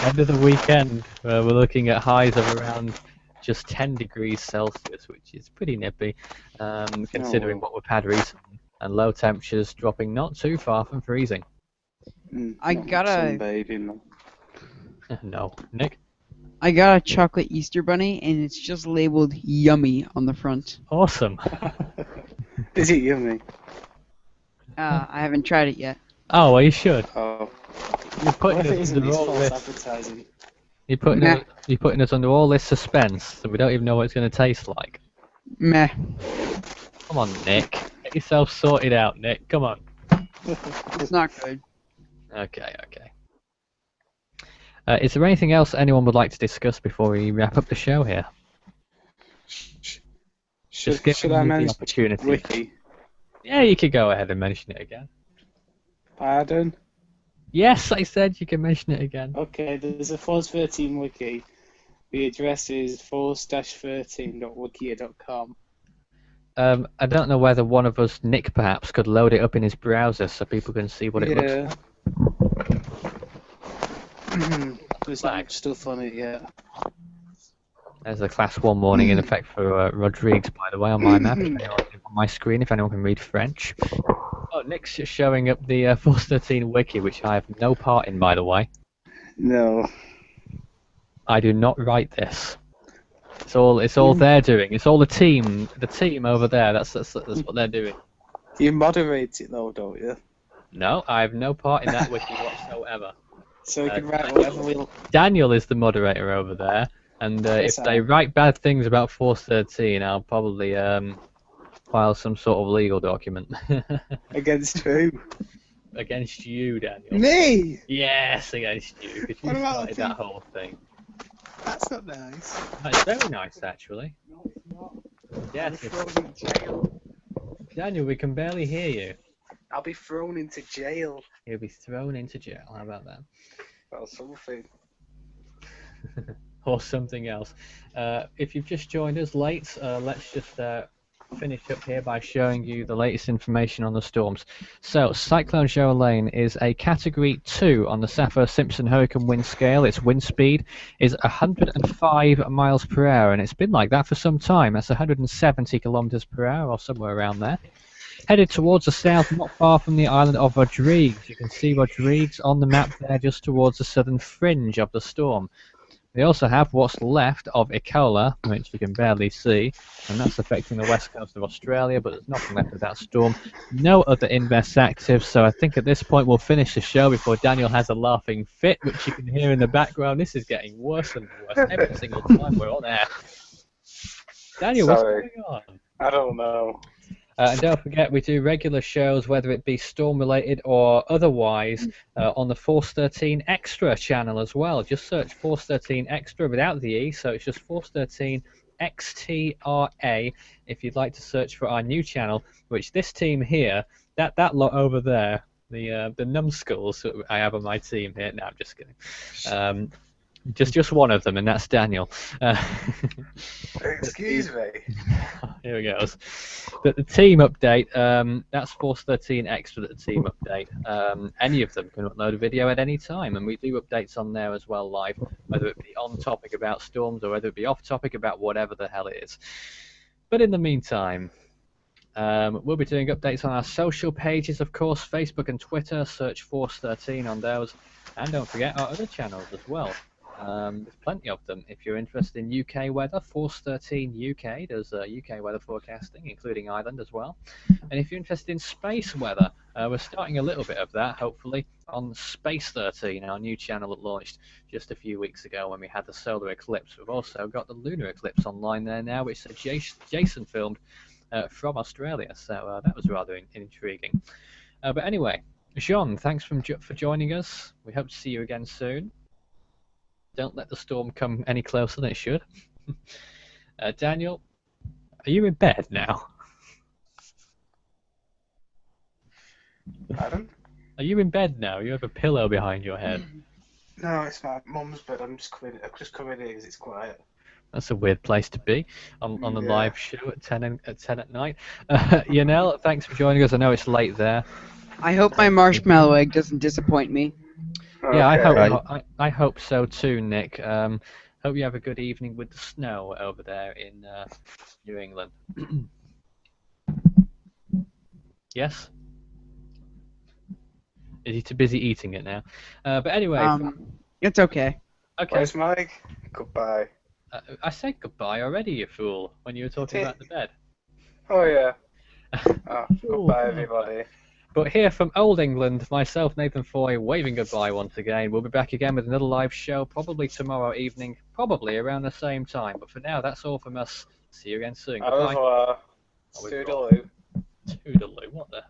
End of the weekend, we're looking at highs of around just 10 degrees Celsius, which is pretty nippy, considering well. what we've had recently, and low temperatures dropping not too far from freezing. I Not gotta- sunbathing. No, Nick? I got a chocolate Easter bunny, and it's just labeled "yummy" on the front. Awesome. Is it yummy? I haven't tried it yet. Oh, well, you should. Oh. You're putting What if it us isn't? under It's all false this. advertising. Nah. You're putting us under all this suspense, so we don't even know what it's going to taste like. Meh. Come on, Nick. Get yourself sorted out, Nick. Come on. It's not good. Okay. Is there anything else anyone would like to discuss before we wrap up the show here? Just giving Should I you the mention opportunity. Wiki? Yeah, you could go ahead and mention it again. Pardon? Yes, I said you can mention it again. Okay, there's a Force 13 wiki. The address is force-13.wikia.com. I don't know whether one of us, Nick perhaps, could load it up in his browser so people can see what it looks like. There's not much stuff on it yet. There's a Class 1 warning in effect for Rodriguez, by the way, on my map. On my screen, if anyone can read French. Oh, Nick's just showing up the Force 13 wiki, which I have no part in, by the way. No. I do not write this. It's all they're doing. It's all the team over there. That's what they're doing. You moderate it though, don't you? No, I have no part in that wiki whatsoever. So we can write whatever we... Daniel is the moderator over there, and if they write bad things about Force 13, I'll probably file some sort of legal document. Against who? Against you, Daniel. Me? Yes, against you, because you What about started the that whole thing. That's not nice. That's very nice, actually. No, it's not. Yes, I'll be thrown in jail. Daniel, we can barely hear you. I'll be thrown into jail. You'll be thrown into jail. How about that? Or something. Or something else. If you've just joined us late, let's just finish up here by showing you the latest information on the storms. So, Cyclone Joalane is a Category 2 on the Saffir-Simpson Hurricane Wind Scale. Its wind speed is 105 miles per hour, and it's been like that for some time. That's 170 kilometers per hour, or somewhere around there. Headed towards the south, not far from the island of Rodriguez. You can see Rodriguez on the map there, just towards the southern fringe of the storm. We also have what's left of Ebola, which you can barely see, and that's affecting the west coast of Australia, but there's nothing left of that storm. No other invests active, so I think at this point we'll finish the show before Daniel has a laughing fit, which you can hear in the background. This is getting worse and worse every single time we're on air. Daniel, Sorry. what's going on? I don't know. And don't forget, we do regular shows, whether it be storm-related or otherwise, on the Force 13 Extra channel as well. Just search Force 13 Extra without the E, so it's just Force 13 XTRA if you'd like to search for our new channel, which this team here, that lot over there, the numbskulls that I have on my team here. No, I'm just kidding. Just one of them, and that's Daniel. Excuse me. Here he goes. The team update, that's Force 13 Extra, the team update. Any of them can upload a video at any time, and we do updates on there as well live, whether it be on topic about storms or whether it be off topic about whatever the hell it is. But in the meantime, we'll be doing updates on our social pages, of course, Facebook and Twitter. Search Force 13 on those. And don't forget our other channels as well. There's plenty of them. If you're interested in UK weather, Force 13 UK does UK weather forecasting, including Ireland as well. And if you're interested in space weather, we're starting a little bit of that, hopefully, on Space 13, our new channel that launched just a few weeks ago when we had the solar eclipse. We've also got the lunar eclipse online there now, which Jason filmed from Australia, so that was rather intriguing. But anyway, Jean, thanks for joining us. We hope to see you again soon. Don't let the storm come any closer than it should. Daniel, are you in bed now? Pardon? Are you in bed now? You have a pillow behind your head. No, it's my mum's bed. I'm just coming in because it's quiet. That's a weird place to be on the Yeah. live show at 10 at night. Yanel, thanks for joining us. I know it's late there. I hope my marshmallow egg doesn't disappoint me. Yeah, I hope Okay. not. I hope so too, Nick. Hope you have a good evening with the snow over there in New England. Yes? Is he too busy eating it now? But anyway, It's okay. okay. Where's Mike? Goodbye. I said goodbye already, you fool, when you were talking about the bed. Oh yeah. Oh, Fool, goodbye, come on. everybody. But here from Old England, myself, Nathan Foy, waving goodbye once again. We'll be back again with another live show, probably tomorrow evening, probably around the same time. But for now, that's all from us. See you again soon. Au Goodbye. revoir. Oh, we've got- Toodaloo. Toodaloo, what the?